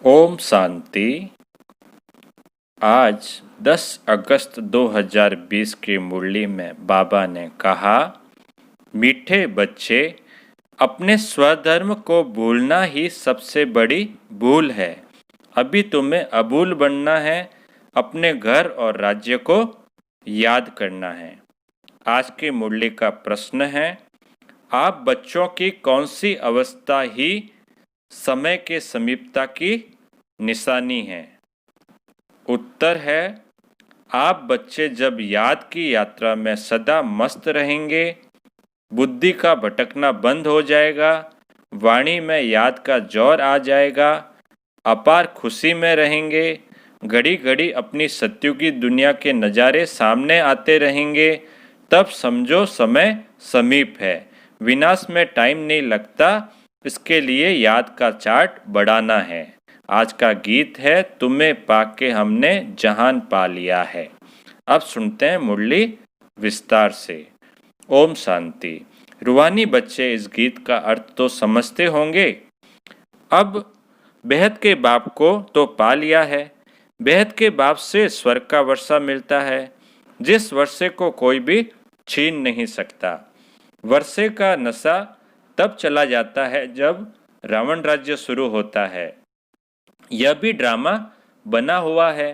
ओम शांति। आज 10 अगस्त 2020 की मुरली में बाबा ने कहा, मीठे बच्चे, अपने स्वधर्म को भूलना ही सबसे बड़ी भूल है। अभी तुम्हें अभूल बनना है, अपने घर और राज्य को याद करना है। आज की मुरली का प्रश्न है, आप बच्चों की कौन सी अवस्था ही समय के समीपता की निशानी है? उत्तर है, आप बच्चे जब याद की यात्रा में सदा मस्त रहेंगे, बुद्धि का भटकना बंद हो जाएगा, वाणी में याद का जोर आ जाएगा, अपार खुशी में रहेंगे, घड़ी घड़ी अपनी सत्युगी दुनिया के नज़ारे सामने आते रहेंगे, तब समझो समय समीप है। विनाश में टाइम नहीं लगता, इसके लिए याद का चार्ट बढ़ाना है। आज का गीत है, तुम्हें पाके हमने जहान पा लिया है। अब सुनते हैं मुरली विस्तार से। ओम शांति। रूहानी बच्चे इस गीत का अर्थ तो समझते होंगे। अब बेहद के बाप को तो पा लिया है। बेहद के बाप से स्वर्ग का वर्षा मिलता है, जिस वर्षे को कोई भी छीन नहीं सकता। वर्षे का नशा तब चला जाता है जब रावण राज्य शुरू होता है। यह भी ड्रामा बना हुआ है।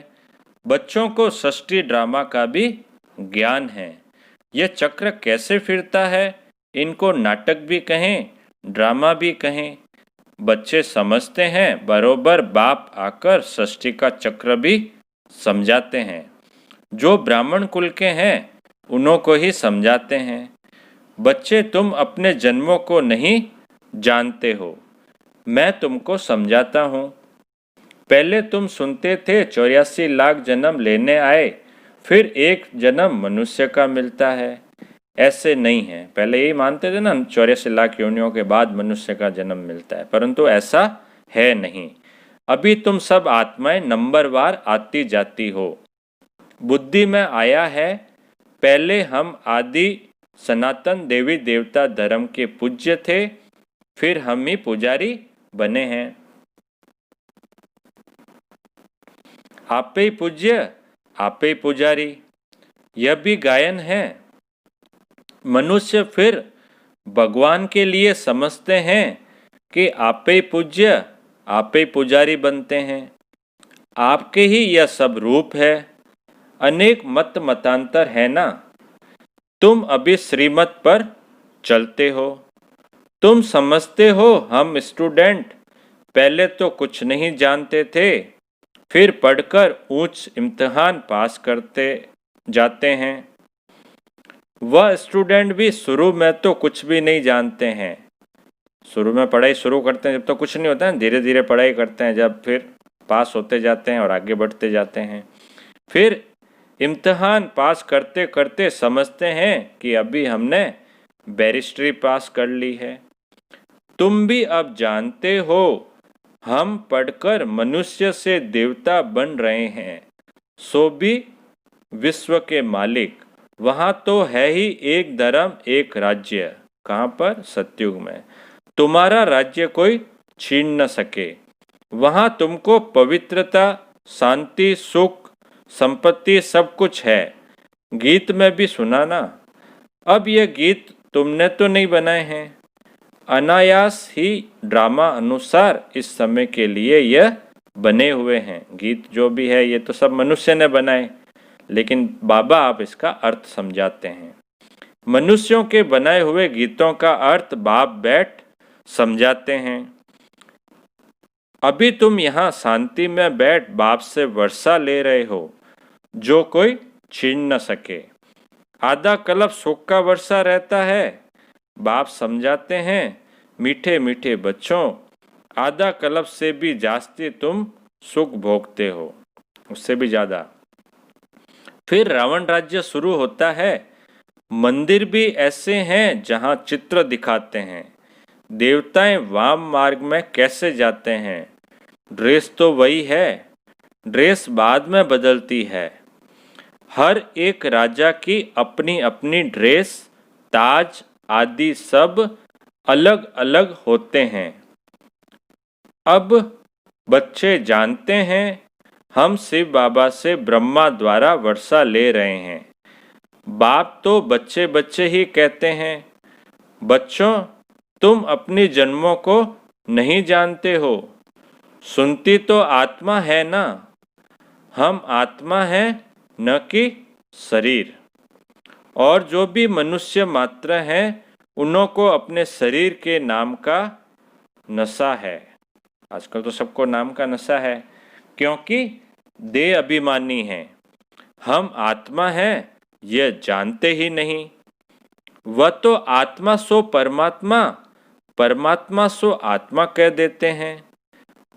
बच्चों को षष्ठी ड्रामा का भी ज्ञान है। यह चक्र कैसे फिरता है, इनको नाटक भी कहें, ड्रामा भी कहें। बच्चे समझते हैं, बरोबर बाप आकर षष्ठी का चक्र भी समझाते हैं। जो ब्राह्मण कुल के हैं उन्हों को ही समझाते हैं। बच्चे, तुम अपने जन्मों को नहीं जानते हो, मैं तुमको समझाता हूँ। पहले तुम सुनते थे 84 लाख जन्म लेने आए, फिर एक जन्म मनुष्य का मिलता है। ऐसे नहीं है। पहले यही मानते थे ना, 84 लाख योनियों के बाद मनुष्य का जन्म मिलता है, परंतु ऐसा है नहीं। अभी तुम सब आत्माएं नंबरवार आती जाती हो। बुद्धि में आया है, पहले हम आदि सनातन देवी देवता धर्म के पूज्य थे, फिर हम ही पुजारी बने हैं। आपे ही पूज्य, आपे ही पुजारी, यह भी गायन है। मनुष्य फिर भगवान के लिए समझते हैं कि आपे ही पूज्य, आपे ही पुजारी बनते हैं। आपके ही यह सब रूप है। अनेक मत मतांतर है ना। तुम अभी श्रीमत पर चलते हो। तुम समझते हो हम स्टूडेंट पहले तो कुछ नहीं जानते थे, फिर पढ़कर ऊंच इम्तिहान पास करते जाते हैं। वह स्टूडेंट भी शुरू में तो कुछ भी नहीं जानते हैं। शुरू में पढ़ाई शुरू करते हैं जब तो कुछ नहीं होता है, धीरे धीरे पढ़ाई करते हैं, जब फिर पास होते जाते हैं और आगे बढ़ते जाते हैं। फिर इम्तिहान पास करते करते समझते हैं कि अभी हमने बैरिस्ट्री पास कर ली है। तुम भी अब जानते हो, हम पढ़कर मनुष्य से देवता बन रहे हैं, सो भी विश्व के मालिक। वहाँ तो है ही एक धर्म एक राज्य। कहाँ पर? सतयुग में। तुम्हारा राज्य कोई छीन न सके। वहाँ तुमको पवित्रता, शांति, सुख, संपत्ति सब कुछ है। गीत में भी सुना ना। अब ये गीत तुमने तो नहीं बनाए हैं, अनायास ही ड्रामा अनुसार इस समय के लिए यह बने हुए हैं। गीत जो भी है ये तो सब मनुष्य ने बनाए, लेकिन बाबा आप इसका अर्थ समझाते हैं। मनुष्यों के बनाए हुए गीतों का अर्थ बाप बैठ समझाते हैं। अभी तुम यहाँ शांति में बैठ बाप से वर्षा ले रहे हो, जो कोई छीन न सके। आधा कल्प सुख का वर्षा रहता है। बाप समझाते हैं, मीठे मीठे बच्चों, आधा कल्प से भी जास्ती तुम सुख भोगते हो, उससे भी ज्यादा। फिर रावण राज्य शुरू होता है। मंदिर भी ऐसे हैं जहां चित्र दिखाते हैं। देवताएं वाम मार्ग में कैसे जाते हैं। ड्रेस तो वही है, ड्रेस बाद में बदलती है। हर एक राजा की अपनी अपनी ड्रेस, ताज आदि सब अलग अलग होते हैं। अब बच्चे जानते हैं हम शिव बाबा से ब्रह्मा द्वारा वर्षा ले रहे हैं। बाप तो बच्चे बच्चे ही कहते हैं। बच्चों, तुम अपनी जन्मों को नहीं जानते हो। सुनती तो आत्मा है ना। हम आत्मा हैं, न कि शरीर। और जो भी मनुष्य मात्र हैं, उन्हों को अपने शरीर के नाम का नशा है। आजकल तो सबको नाम का नशा है, क्योंकि देह अभिमानी हैं। हम आत्मा हैं यह जानते ही नहीं। वह तो आत्मा सो परमात्मा, परमात्मा सो आत्मा कह देते हैं।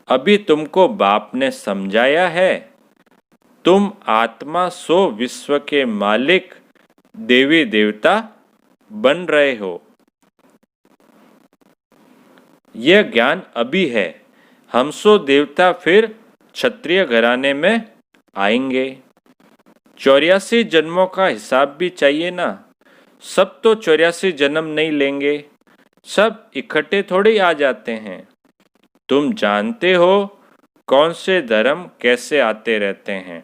अभी तुमको बाप ने समझाया है। तुम आत्मा सो विश्व के मालिक देवी देवता बन रहे हो। यह ज्ञान अभी है। हम सो देवता फिर क्षत्रिय घराने में आएंगे। 84 जन्मों का हिसाब भी चाहिए ना। सब तो 84 जन्म नहीं लेंगे, सब इकट्ठे थोड़े आ जाते हैं। तुम जानते हो कौन से धर्म कैसे आते रहते हैं।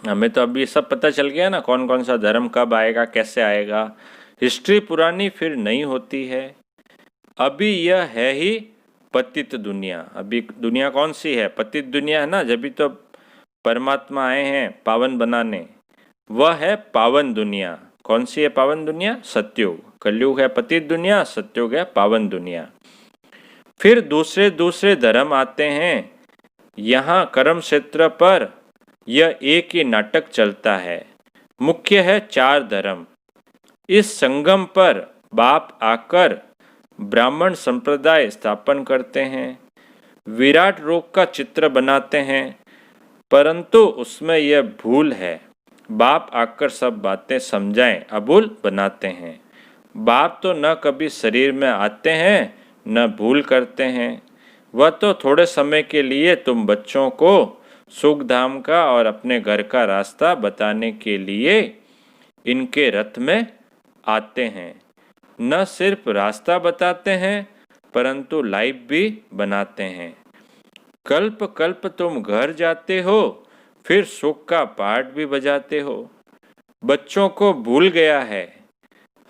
हमें तो अभी सब पता चल गया ना, कौन कौन सा धर्म कब आएगा, कैसे आएगा। हिस्ट्री पुरानी फिर नई होती है। अभी यह है ही पतित दुनिया। अभी दुनिया कौन सी है? पतित दुनिया है ना। जब भी तो परमात्मा आए हैं पावन बनाने, वह है पावन दुनिया। कौन सी है पावन दुनिया? सत्युग। कलयुग है पतित दुनिया, सत्युग है पावन दुनिया। फिर दूसरे दूसरे धर्म आते हैं। यहाँ कर्म क्षेत्र पर यह एक ही नाटक चलता है। मुख्य है 4 धर्म। इस संगम पर बाप आकर ब्राह्मण संप्रदाय स्थापन करते हैं। विराट रूप का चित्र बनाते हैं, परंतु उसमें यह भूल है। बाप आकर सब बातें समझाएं, अभूल बनाते हैं। बाप तो न कभी शरीर में आते हैं न भूल करते हैं। वह तो थोड़े समय के लिए तुम बच्चों को सुख धाम का और अपने घर का रास्ता बताने के लिए इनके रथ में आते हैं। न सिर्फ रास्ता बताते हैं, परंतु लाइफ भी बनाते हैं। कल्प कल्प तुम घर जाते हो, फिर सुख का पाठ भी बजाते हो। बच्चों को भूल गया है,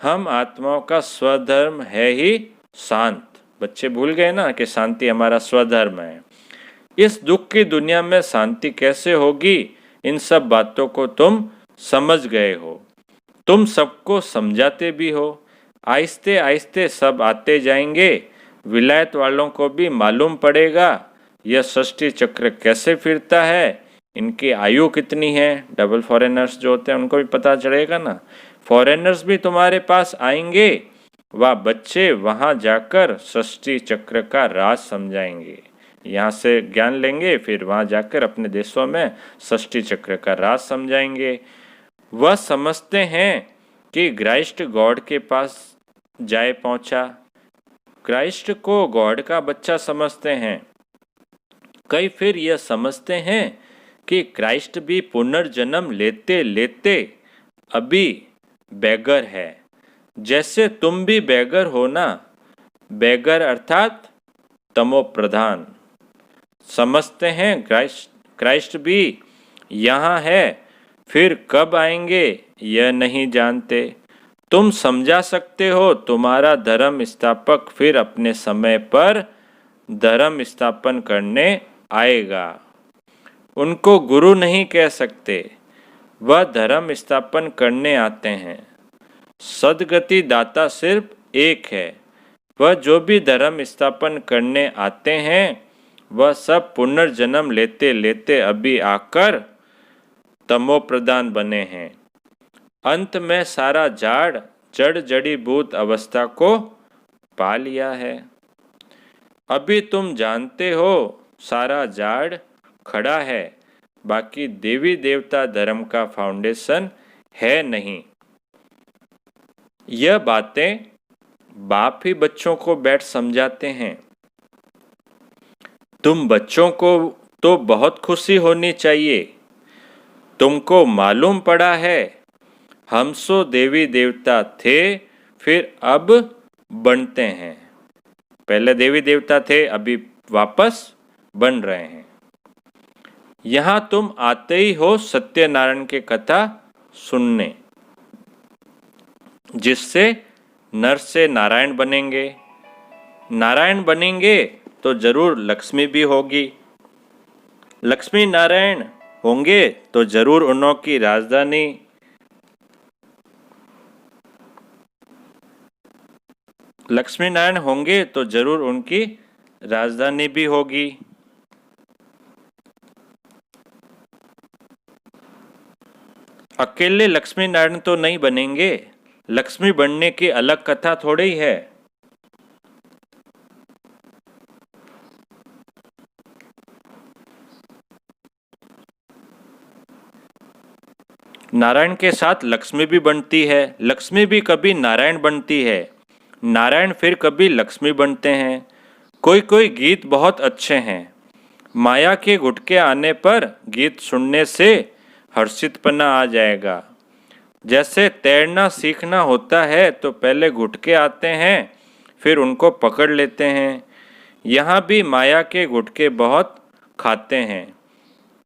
हम आत्माओं का स्वधर्म है ही शांत। बच्चे भूल गए ना कि शांति हमारा स्वधर्म है। इस दुख की दुनिया में शांति कैसे होगी, इन सब बातों को तुम समझ गए हो। तुम सबको समझाते भी हो। आहिस्ते आहिस्ते सब आते जाएंगे। विलायत वालों को भी मालूम पड़ेगा यह सृष्टि चक्र कैसे फिरता है, इनकी आयु कितनी है। डबल फॉरेनर्स जो होते हैं उनको भी पता चलेगा ना। फॉरेनर्स भी तुम्हारे पास आएंगे, वह बच्चे वहाँ जाकर सृष्टि चक्र का राज समझाएंगे। यहाँ से ज्ञान लेंगे, फिर वहाँ जाकर अपने देशों में सृष्टि चक्र का राज समझाएंगे। वह समझते हैं कि क्राइस्ट गॉड के पास जाए पहुंचा। क्राइस्ट को गॉड का बच्चा समझते हैं। कई फिर यह समझते हैं कि क्राइस्ट भी पुनर्जन्म लेते लेते अभी बेगर है, जैसे तुम भी बेगर हो ना। बेगर अर्थात तमो प्रधान। समझते हैं क्राइस्ट भी यहाँ है, फिर कब आएंगे यह नहीं जानते। तुम समझा सकते हो तुम्हारा धर्म स्थापक फिर अपने समय पर धर्म स्थापन करने आएगा। उनको गुरु नहीं कह सकते, वह धर्म स्थापन करने आते हैं। सदगति दाता सिर्फ एक है। वह जो भी धर्म स्थापन करने आते हैं, वह सब पुनर्जन्म लेते लेते अभी आकर तमो प्रधान बने हैं। अंत में सारा झाड़ जड़ जड़ीभूत अवस्था को पा लिया है। अभी तुम जानते हो सारा झाड़ खड़ा है, बाकी देवी देवता धर्म का फाउंडेशन है नहीं। यह बातें बाप ही बच्चों को बैठ समझाते हैं। तुम बच्चों को तो बहुत खुशी होनी चाहिए। तुमको मालूम पड़ा है हम सो देवी देवता थे, फिर अब बनते हैं। पहले देवी देवता थे, अभी वापस बन रहे हैं। यहाँ तुम आते ही हो सत्यनारायण की कथा सुनने, जिससे नर से नारायण बनेंगे। नारायण बनेंगे तो जरूर लक्ष्मी भी होगी। लक्ष्मी नारायण होंगे तो जरूर उन्हों की राजधानी लक्ष्मी नारायण होंगे तो जरूर उनकी राजधानी भी होगी। अकेले लक्ष्मी नारायण तो नहीं बनेंगे, लक्ष्मी बनने की अलग कथा थोड़ी है। नारायण के साथ लक्ष्मी भी बनती है, लक्ष्मी भी कभी नारायण बनती है, नारायण फिर कभी लक्ष्मी बनते हैं। कोई कोई गीत बहुत अच्छे हैं, माया के गुटके आने पर गीत सुनने से हर्षितपना आ जाएगा। जैसे तैरना सीखना होता है तो पहले गुटके आते हैं, फिर उनको पकड़ लेते हैं। यहाँ भी माया के गुटके बहुत खाते हैं।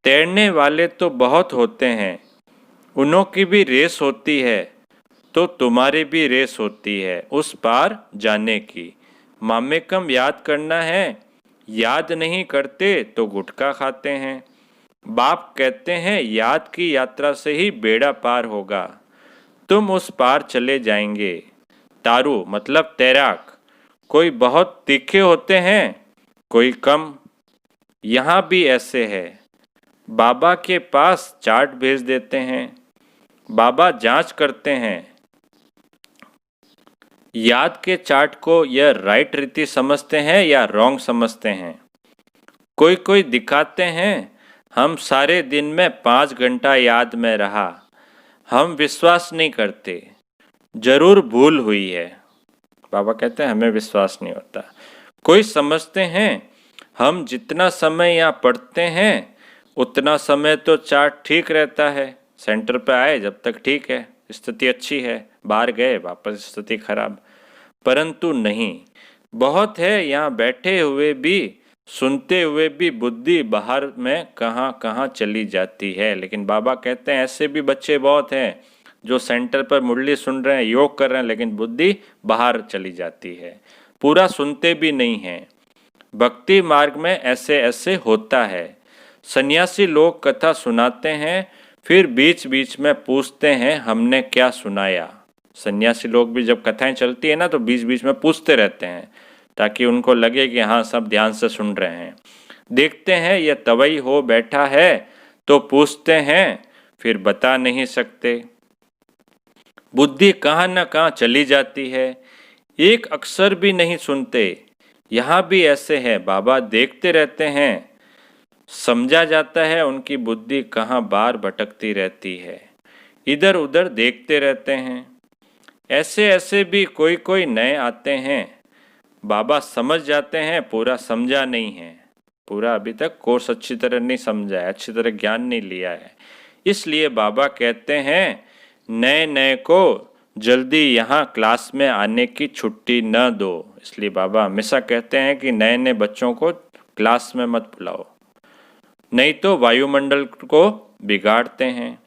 तैरने वाले तो बहुत होते हैं, उन्हों की भी रेस होती है, तो तुम्हारी भी रेस होती है उस पार जाने की। मामेकम याद करना है, याद नहीं करते तो गुटखा खाते हैं। बाप कहते हैं याद की यात्रा से ही बेड़ा पार होगा, तुम उस पार चले जाएंगे। तारू मतलब तैराक, कोई बहुत तीखे होते हैं, कोई कम। यहाँ भी ऐसे है, बाबा के पास चार्ट भेज देते हैं, बाबा जांच करते हैं। याद के चार्ट को यह राइट रीति समझते हैं या रॉन्ग समझते हैं। कोई कोई दिखाते हैं हम सारे दिन में 5 घंटा याद में रहा, हम विश्वास नहीं करते, जरूर भूल हुई है। बाबा कहते हैं हमें विश्वास नहीं होता। कोई समझते हैं हम जितना समय यहाँ पढ़ते हैं उतना समय तो चार्ट ठीक रहता है, सेंटर पे आए जब तक ठीक है, स्थिति अच्छी है, बाहर गए वापस स्थिति खराब। परंतु नहीं, बहुत है यहाँ बैठे हुए भी, सुनते हुए भी बुद्धि बाहर में कहाँ कहाँ चली जाती है। लेकिन बाबा कहते हैं ऐसे भी बच्चे बहुत हैं जो सेंटर पर मुरली सुन रहे हैं, योग कर रहे हैं, लेकिन बुद्धि बाहर चली जाती है, पूरा सुनते भी नहीं हैं। भक्ति मार्ग में ऐसे ऐसे होता है। सन्यासी लोग कथा सुनाते हैं, फिर बीच बीच में पूछते हैं हमने क्या सुनाया। सन्यासी लोग भी जब कथाएं चलती है ना तो बीच बीच में पूछते रहते हैं, ताकि उनको लगे कि हाँ सब ध्यान से सुन रहे हैं। देखते हैं यह तवई हो बैठा है तो पूछते हैं, फिर बता नहीं सकते। बुद्धि कहाँ न कहाँ चली जाती है, एक अक्षर भी नहीं सुनते। यहाँ भी ऐसे है, बाबा देखते रहते हैं, समझा जाता है उनकी बुद्धि कहाँ बार भटकती रहती है, इधर उधर देखते रहते हैं। ऐसे ऐसे भी कोई कोई नए आते हैं, बाबा समझ जाते हैं पूरा समझा नहीं है, पूरा अभी तक कोर्स अच्छी तरह नहीं समझा है, अच्छी तरह ज्ञान नहीं लिया है। इसलिए बाबा कहते हैं नए नए को जल्दी यहाँ क्लास में आने की छुट्टी न दो। इसलिए बाबा हमेशा कहते हैं कि नए नए बच्चों को क्लास में मत बुलाओ, नहीं तो वायुमंडल को बिगाड़ते हैं।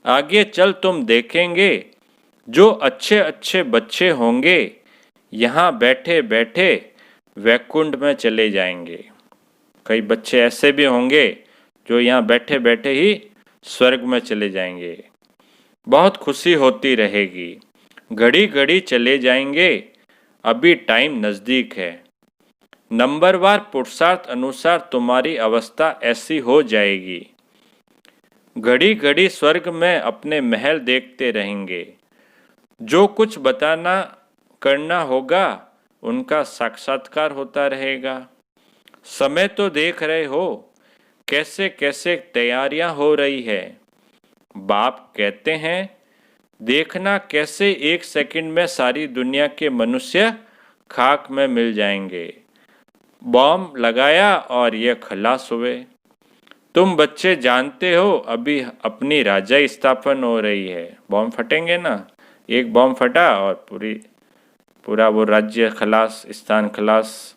आगे चल तुम देखेंगे जो अच्छे अच्छे बच्चे होंगे यहाँ बैठे बैठे वैकुंठ में चले जाएंगे। कई बच्चे ऐसे भी होंगे जो यहाँ बैठे बैठे ही स्वर्ग में चले जाएंगे। बहुत खुशी होती रहेगी, घड़ी घड़ी चले जाएंगे, अभी टाइम नज़दीक है। नंबरवार पुरुषार्थ अनुसार तुम्हारी अवस्था ऐसी हो जाएगी। घड़ी घड़ी स्वर्ग में अपने महल देखते रहेंगे, जो कुछ बताना करना होगा उनका साक्षात्कार होता रहेगा। समय तो देख रहे हो कैसे कैसे तैयारियां हो रही है। बाप कहते हैं देखना कैसे 1 सेकंड में सारी दुनिया के मनुष्य खाक में मिल जाएंगे। बॉम्ब लगाया और ये खलास हुए। तुम बच्चे जानते हो अभी अपनी राजा स्थापन हो रही है, बॉम्ब फटेंगे ना, एक बॉम्ब फटा और पूरा वो राज्य खलास, स्थान खलास।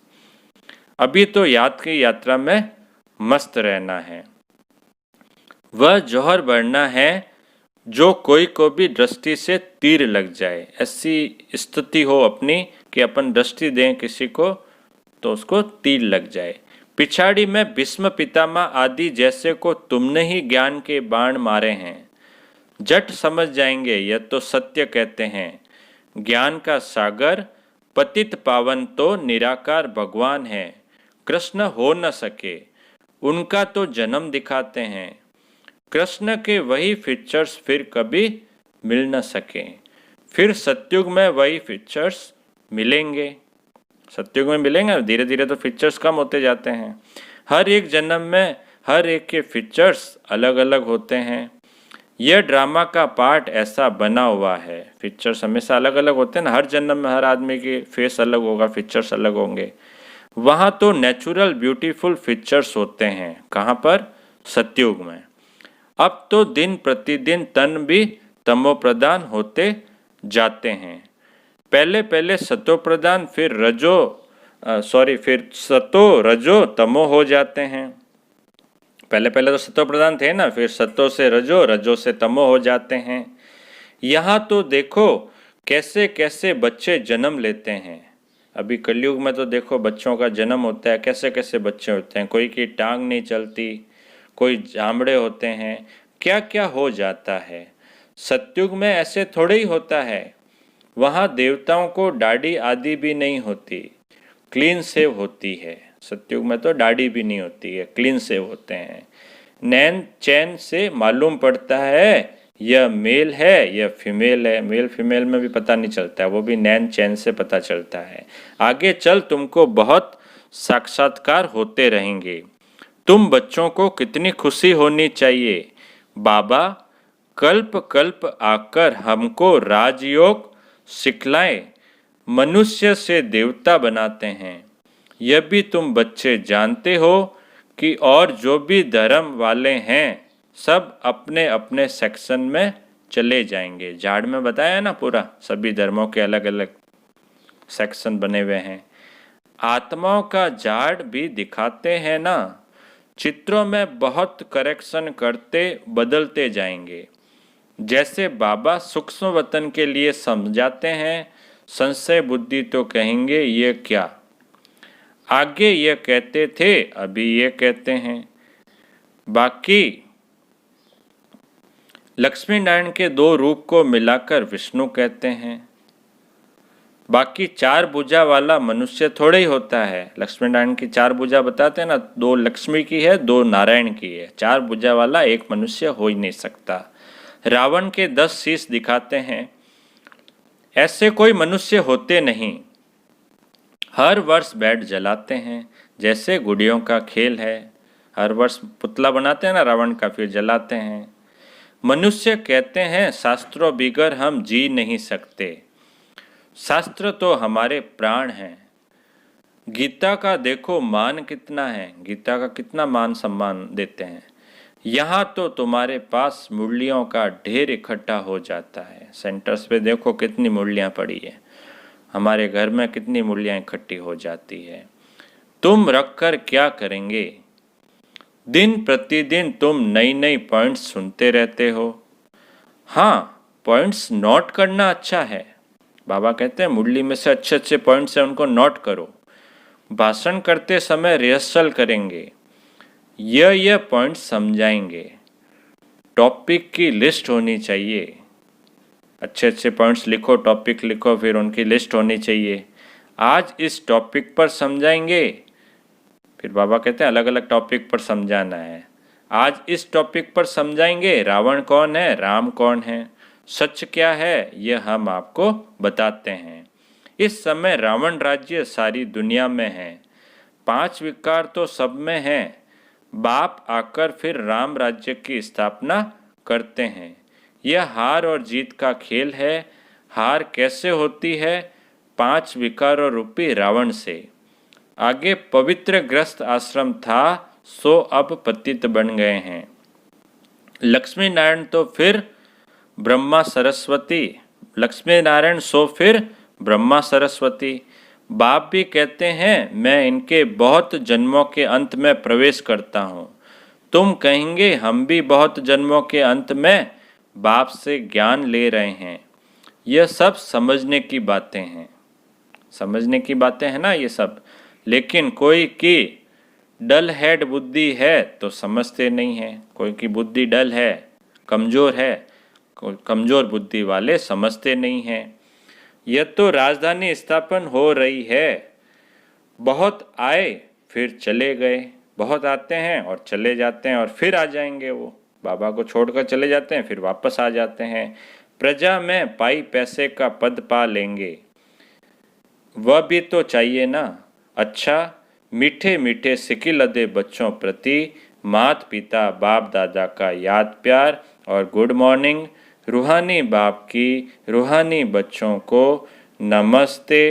अभी तो याद की यात्रा में मस्त रहना है। वह जौहर बनना है जो कोई को भी दृष्टि से तीर लग जाए। ऐसी स्थिति हो अपनी कि अपन दृष्टि दें किसी को तो उसको तीर लग जाए। पिछाड़ी में भीष्म पितामह आदि जैसे को तुमने ही ज्ञान के बाण मारे हैं। जट समझ जाएंगे यह तो सत्य कहते हैं। ज्ञान का सागर पतित पावन तो निराकार भगवान है। कृष्ण हो न सके उनका तो जन्म दिखाते हैं। कृष्ण के वही फीचर्स फिर कभी मिल न सके। फिर सतयुग में वही फीचर्स मिलेंगे। सतयुग में मिलेंगे, धीरे धीरे तो फीचर्स कम होते जाते हैं। हर एक जन्म में हर एक के फीचर्स अलग अलग होते हैं। यह ड्रामा का पार्ट ऐसा बना हुआ है। फीचर्स हमेशा अलग अलग होते हैं ना, हर जन्म में हर आदमी की फेस अलग होगा, फीचर्स अलग होंगे। वहाँ तो नेचुरल ब्यूटीफुल फीचर्स होते हैं। कहाँ पर? सतयुग में। अब तो दिन प्रतिदिन तन भी तमो प्रधान होते जाते हैं। पहले पहले सतो प्रधान फिर फिर सतो रजो तमो हो जाते हैं। पहले पहले तो सतो प्रधान थे ना, फिर सतो से रजो, रजो से तमो हो जाते हैं। यहाँ तो देखो कैसे कैसे बच्चे जन्म लेते हैं। अभी कलयुग में तो देखो बच्चों का जन्म होता है, कैसे कैसे बच्चे होते हैं। कोई की टांग नहीं चलती, कोई जामड़े होते हैं, क्या क्या हो जाता है। सतयुग में ऐसे थोड़े ही होता है। वहाँ देवताओं को दाढ़ी आदि भी नहीं होती, क्लीन सेव होती है। सतयुग में तो दाढ़ी भी नहीं होती है, क्लीन सेव होते हैं। नैन चैन से मालूम पड़ता है यह मेल है यह फीमेल है। मेल फीमेल में भी पता नहीं चलता है, वो भी नैन चैन से पता चलता है। आगे चल तुमको बहुत साक्षात्कार होते रहेंगे। तुम बच्चों को कितनी खुशी होनी चाहिए। बाबा कल्प कल्प आकर हमको राजयोग सिखलाएं, मनुष्य से देवता बनाते हैं। यह भी तुम बच्चे जानते हो कि और जो भी धर्म वाले हैं सब अपने अपने सेक्शन में चले जाएंगे। झाड़ में बताया ना पूरा, सभी धर्मों के अलग अलग सेक्शन बने हुए हैं। आत्माओं का झाड़ भी दिखाते हैं ना, चित्रों में बहुत करेक्शन करते बदलते जाएंगे। जैसे बाबा सूक्ष्म वतन के लिए समझाते हैं, संशय बुद्धि तो कहेंगे ये क्या। आगे ये कहते थे अभी ये कहते हैं। बाकी लक्ष्मी नारायण के दो रूप को मिलाकर विष्णु कहते हैं। बाकी चार भुजा वाला मनुष्य थोड़े ही होता है। लक्ष्मी नारायण की चार भुजा बताते हैं ना, दो लक्ष्मी की है दो नारायण की है। चार भुजा वाला एक मनुष्य हो ही नहीं सकता। रावण के 10 शीश दिखाते हैं। ऐसे कोई मनुष्य होते नहीं। हर वर्ष बैट जलाते हैं, जैसे गुड़ियों का खेल है। हर वर्ष पुतला बनाते हैं ना रावण का, फिर जलाते हैं। मनुष्य कहते हैं शास्त्रों बिगर हम जी नहीं सकते। शास्त्र तो हमारे प्राण हैं। गीता का देखो मान कितना है, गीता का कितना मान सम्मान देते हैं। यहाँ तो तुम्हारे पास मुरलियों का ढेर इकट्ठा हो जाता है। सेंटर्स पे देखो कितनी मुरलियाँ पड़ी है, हमारे घर में कितनी मुरलियाँ इकट्ठी हो जाती है। तुम रखकर क्या करेंगे। दिन प्रतिदिन तुम नई नई पॉइंट्स सुनते रहते हो। हाँ, पॉइंट्स नोट करना अच्छा है। बाबा कहते हैं मुरली में से अच्छे अच्छे पॉइंट्स हैं उनको नोट करो। भाषण करते समय रिहर्सल करेंगे, यह पॉइंट्स समझाएंगे। टॉपिक की लिस्ट होनी चाहिए। अच्छे अच्छे पॉइंट्स लिखो, टॉपिक लिखो, फिर उनकी लिस्ट होनी चाहिए। आज इस टॉपिक पर समझाएंगे, फिर बाबा कहते हैं अलग अलग टॉपिक पर समझाना है। आज इस टॉपिक पर समझाएंगे रावण कौन है, राम कौन है, सच क्या है, यह हम आपको बताते हैं। इस समय रावण राज्य सारी दुनिया में है। 5 विकार तो सब में हैं। बाप आकर फिर राम राज्य की स्थापना करते हैं। यह हार और जीत का खेल है। हार कैसे होती है? 5 विकारों रूपी रावण से। आगे पवित्र ग्रस्त आश्रम था, सो अब पतित बन गए हैं। लक्ष्मी नारायण तो फिर ब्रह्मा सरस्वती, लक्ष्मी नारायण सो फिर ब्रह्मा सरस्वती। बाप भी कहते हैं मैं इनके बहुत जन्मों के अंत में प्रवेश करता हूँ। तुम कहेंगे हम भी बहुत जन्मों के अंत में बाप से ज्ञान ले रहे हैं। यह सब समझने की बातें हैं, समझने की बातें हैं ना ये सब। लेकिन कोई की डल हेड बुद्धि है तो समझते नहीं हैं। कोई की बुद्धि डल है, कमज़ोर है, कमज़ोर बुद्धि वाले समझते नहीं हैं। यह तो राजधानी स्थापन हो रही है। बहुत आए फिर चले गए, बहुत आते हैं और चले जाते हैं और फिर आ जाएंगे। वो बाबा को छोड़कर चले जाते हैं फिर वापस आ जाते हैं। प्रजा में पाई पैसे का पद पा लेंगे, वह भी तो चाहिए ना। अच्छा, मीठे मीठे सिकिलदे बच्चों प्रति माता पिता बाप दादा का याद प्यार और गुड मॉर्निंग। रूहानी बाप की रूहानी बच्चों को नमस्ते।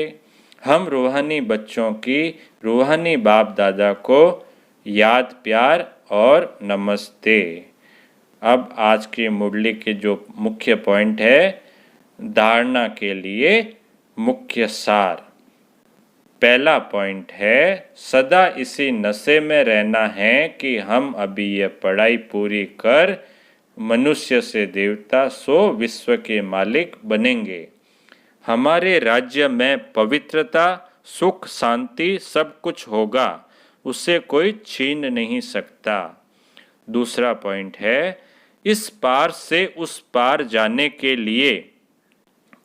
हम रूहानी बच्चों की रूहानी बाप दादा को याद प्यार और नमस्ते। अब आज की मुरली के जो मुख्य पॉइंट है, धारणा के लिए मुख्य सार। पहला पॉइंट है, सदा इसी नशे में रहना है कि हम अभी ये पढ़ाई पूरी कर मनुष्य से देवता सो विश्व के मालिक बनेंगे। हमारे राज्य में पवित्रता सुख शांति सब कुछ होगा, उसे कोई छीन नहीं सकता। दूसरा पॉइंट है, इस पार से उस पार जाने के लिए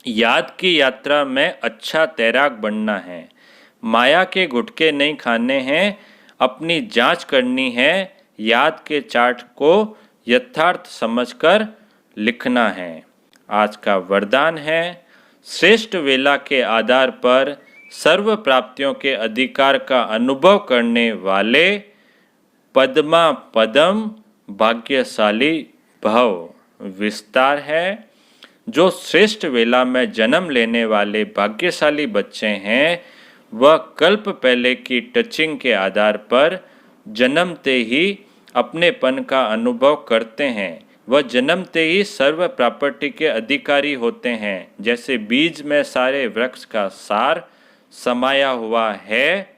याद की यात्रा में अच्छा तैराक बनना है। माया के गुटके नहीं खाने हैं, अपनी जांच करनी है। याद के चार्ट को यथार्थ समझकर लिखना है। आज का वरदान है, श्रेष्ठ वेला के आधार पर सर्व प्राप्तियों के अधिकार का अनुभव करने वाले पद्मा पदम भाग्यशाली भव। विस्तार है, जो श्रेष्ठ वेला में जन्म लेने वाले भाग्यशाली बच्चे हैं वह कल्प पहले की टचिंग के आधार पर जन्मते ही अपनेपन का अनुभव करते हैं। वह जन्मते ही सर्व प्रॉपर्टी के अधिकारी होते हैं। जैसे बीज में सारे वृक्ष का सार समाया हुआ है,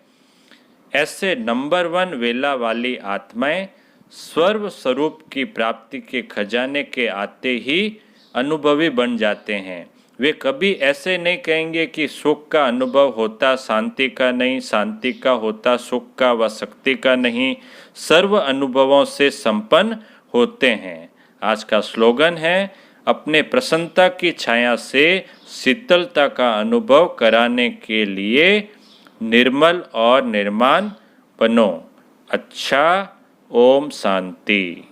ऐसे नंबर 1 वेला वाली आत्माएं स्वर्ग स्वरूप की प्राप्ति के खजाने के आते ही अनुभवी बन जाते हैं। वे कभी ऐसे नहीं कहेंगे कि सुख का अनुभव होता शांति का नहीं, शांति का होता सुख का व शक्ति का नहीं। सर्व अनुभवों से संपन्न होते हैं। आज का स्लोगन है, अपने प्रसन्नता की छाया से शीतलता का अनुभव कराने के लिए निर्मल और निर्माण बनो। अच्छा, ओम शांति।